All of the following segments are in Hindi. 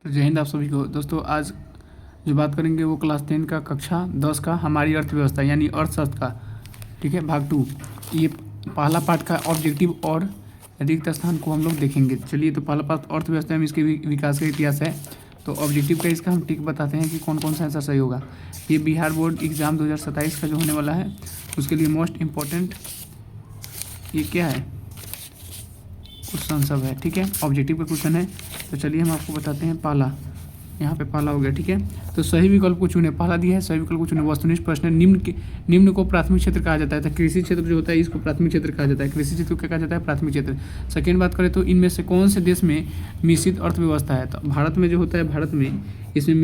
तो जय हिंद आप सभी को। दोस्तों आज जो बात करेंगे वो क्लास 10 का कक्षा 10 का हमारी अर्थव्यवस्था यानी अर्थशास्त्र का, ठीक है, भाग 2। ये पहला पार्ट का ऑब्जेक्टिव और रिक्त स्थान को हम लोग देखेंगे। चलिए, तो पहला पार्ट अर्थव्यवस्था में इसके विकास का इतिहास है। तो ऑब्जेक्टिव का इसका हम टिक बताते हैं कि कौन कौन सा आंसर सही होगा। ये बिहार बोर्ड एग्ज़ाम 2027 का जो होने वाला है उसके लिए मोस्ट इम्पोर्टेंट ये क्या है, क्वेश्चन सब है, ठीक है, ऑब्जेक्टिव का क्वेश्चन है। तो चलिए हम आपको बताते हैं। पहला, यहाँ पे पहला हो गया, ठीक है। तो सही विकल्प को चुने, पहला दिया है सही विकल्प को चुने। वस्तुनिष्ठ प्रश्न, निम्न को प्राथमिक क्षेत्र कहा जाता है। तो कृषि क्षेत्र जो होता है इसको प्राथमिक क्षेत्र कहा जाता है। कृषि क्षेत्र को क्या कहा जाता है, प्राथमिक क्षेत्र। सेकेंड बात करें तो इनमें से कौन से देश में मिश्रित अर्थव्यवस्था है। तो भारत में जो होता है, भारत में इसमें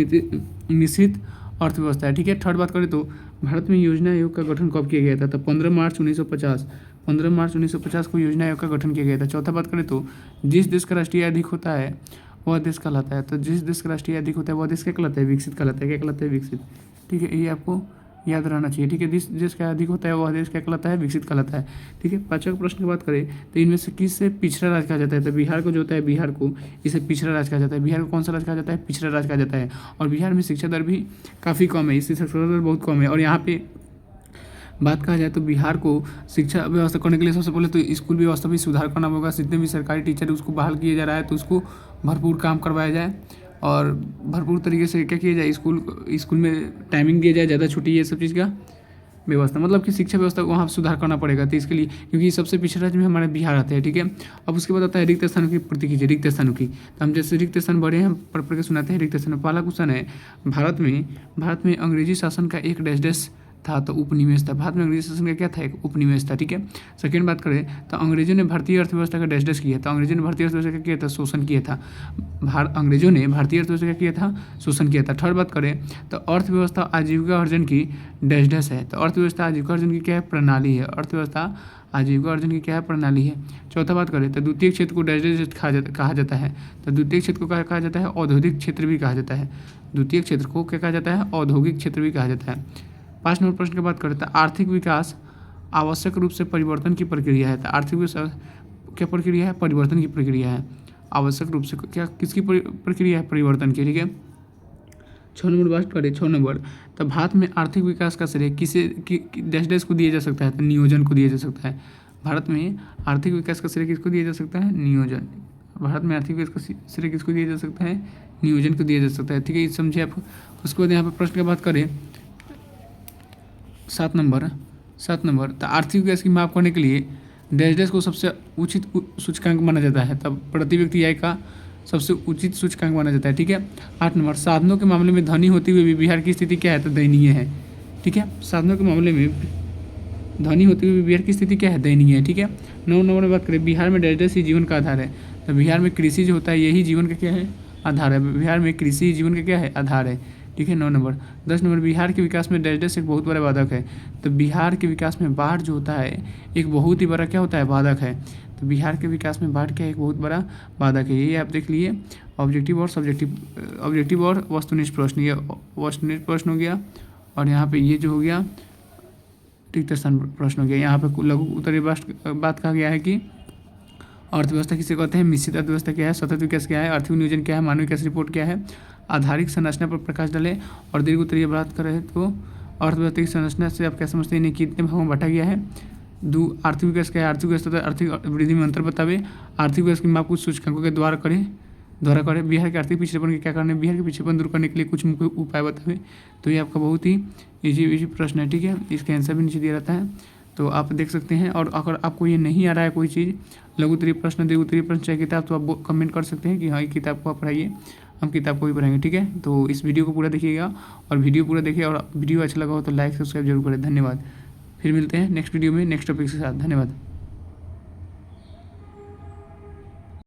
मिश्रित अर्थव्यवस्था है, ठीक है। थर्ड बात करें तो भारत में योजना आयोग का गठन कब किया गया था। तो 15 मार्च 1950 को योजना आयोग का गठन किया गया था। चौथा बात करें तो जिस देश का राष्ट्रीय आय अधिक होता है वह देश कहलाता है। तो जिस देश का राष्ट्रीय आय अधिक होता है वह देश क्या कहलाता है, विकसित कहलाता है। क्या कहलाता है, विकसित, ठीक है। ये आपको याद रहना चाहिए, ठीक है। जिस देश का अधिक होता है वह देश क्या कहलाता है, विकसित कहलाता है, ठीक है। पांचवा प्रश्न की बात करें तो इनमें से किससे पिछड़ा राज्य कहा जाता है। तो बिहार को जो होता है, बिहार को इसे पिछड़ा राज्य कहा जाता है। बिहार को कौन सा राज्य कहा जाता है, पिछड़ा राज्य कहा जाता है। और बिहार में शिक्षा दर भी काफ़ी कम है, इससे शिक्षा दर बहुत कम है। और यहाँ पे बात कहा जाए तो बिहार को शिक्षा व्यवस्था करने के लिए सबसे पहले तो स्कूल व्यवस्था भी सुधार करना होगा। जितने भी सरकारी टीचर है उसको बहाल किया जा रहा है, तो उसको भरपूर काम करवाया जाए और भरपूर तरीके से क्या किया जाए, स्कूल में टाइमिंग दिया जाए, ज़्यादा छुट्टी, ये सब चीज़ का व्यवस्था, मतलब कि शिक्षा व्यवस्था को वहाँ सुधार करना पड़ेगा। तो इसके लिए, क्योंकि सबसे पिछड़े राज्य में हमारे बिहार आते हैं, ठीक है। अब उसके बाद आता है रिक्त स्थानों की पूर्ति कीजिए। रिक्त स्थानों की, तो हम जैसे रिक्त स्थान बढ़े हम पढ़ के सुनाते हैं। रिक्त स्थान, पहला क्वेश्चन है, भारत में अंग्रेजी शासन का एक डैश था तो उपनिवेश था। भारत में अंग्रेजी शासन का क्या था, एक उपनिवेश था, ठीक है। सेकेंड बात करें तो अंग्रेजों ने भारतीय अर्थव्यवस्था का डैश किया। तो अंग्रेजों ने भारतीय अर्थव्यवस्था का किया था, शोषण किया था। अंग्रेजों ने भारतीय अर्थव्यवस्था का किया था, शोषण किया था। थर्ड बात करें तो अर्थव्यवस्था आजीविका अर्जन की डैश है। तो अर्थव्यवस्था आजीविका अर्जन की क्या है, प्रणाली है। अर्थव्यवस्था आजीविका अर्जन की क्या है, प्रणाली है। चौथा बात करें तो द्वितीय क्षेत्र को डैश कहा जाता है। तो द्वितीय क्षेत्र को क्या कहा जाता है, औद्योगिक क्षेत्र भी कहा जाता है। द्वितीय क्षेत्र को क्या कहा जाता है, औद्योगिक क्षेत्र भी कहा जाता है। 5 नंबर प्रश्न की बात करते हैं, आर्थिक विकास आवश्यक रूप से परिवर्तन की प्रक्रिया है। तो आर्थिक विकास क्या प्रक्रिया है, परिवर्तन की प्रक्रिया है। आवश्यक रूप से क्या, किसकी प्रक्रिया है, परिवर्तन की, ठीक है। 6 नंबर बात करें, 6 नंबर तो भारत में आर्थिक विकास का श्रेय किसे डैश को दिया जा सकता है। तो नियोजन को दिया जा सकता है। भारत में आर्थिक विकास का श्रेय किसको दिया जा सकता है, नियोजन। भारत में आर्थिक विकास का श्रेय किसको दिया जा सकता है, नियोजन को दिया जा सकता है, ठीक है। ये समझे आप। उसके बाद यहाँ पर प्रश्न की बात करें 7 नंबर तो आर्थिक विकास की माप करने के लिए डैश को सबसे उचित सूचकांक माना जाता है। तब प्रति व्यक्ति आय का सबसे उचित सूचकांक माना जाता है, ठीक है। 8 नंबर, साधनों के मामले में धनी होते हुए भी बिहार की स्थिति क्या है, तो दयनीय है, ठीक है। साधनों के मामले में धनी होते हुए भी बिहार की स्थिति क्या है, दयनीय है, ठीक है। 9 नंबर में बात करें, बिहार में डैश ही जीवन का आधार है। तो बिहार में कृषि जो होता है यही जीवन का क्या है, आधार है। बिहार में कृषि जीवन का क्या है, आधार है, ठीक है। 9 नंबर। 10 नंबर, बिहार के विकास में डैश एक बहुत बड़ा बाधक है। तो बिहार के विकास में बाढ़ जो होता है एक बहुत ही बड़ा क्या होता है, बाधक है। तो बिहार के विकास में बाढ़ क्या है, एक बहुत बड़ा बाधक है। ये आप देख लिए ऑब्जेक्टिव और वस्तुनिष्ठ प्रश्न। ये वस्तुनिष्ठ प्रश्न हो गया और यहाँ पे ये जो हो गया रिक्त स्थान प्रश्न हो गया। यहाँ पे लघु उत्तरीय बात कहा गया है कि अर्थव्यवस्था किसे कहते हैं, मिश्रित अर्थव्यवस्था क्या है, सतत विकास क्या है, आर्थिक नियोजन क्या है, मानव विकास रिपोर्ट क्या है, आधारिक संरचना पर प्रकाश डालें। और दीर्घ उत्तरीय बात करें तो अर्थव्यवस्था की संरचना से आप क्या समझते हैं, इन्हें कितने भागों में बांटा गया है। आर्थिक विकास क्या है, आर्थिक विकास तथा आर्थिक वृद्धि में अंतर बतावे। आर्थिक विकास की माप कुछ सूचकांकों के द्वारा करें। बिहार के आर्थिक पिछड़ेपन के क्या कारण है, बिहार के पिछड़ेपन दूर करने के लिए कुछ मुख्य उपाय बतावे। तो ये आपका बहुत ही इजी प्रश्न है, ठीक है। इसका आंसर भी नीचे दिया रहता है, तो आप देख सकते हैं। और अगर आपको ये नहीं आ रहा है कोई चीज़, लघु उत्तरीय प्रश्न, दीर्घ उत्तरीय प्रश्न चाहे किताब, तो आप कमेंट कर सकते हैं कि हाँ ये किताब को आप पढ़ाइए, हम किताब को भी पढ़ाएंगे, ठीक है। तो इस वीडियो को पूरा देखिएगा और वीडियो पूरा देखिए, और वीडियो अच्छा लगा हो तो लाइक सब्सक्राइब जरूर करें। धन्यवाद। फिर मिलते हैं नेक्स्ट वीडियो में नेक्स्ट टॉपिक के साथ। धन्यवाद।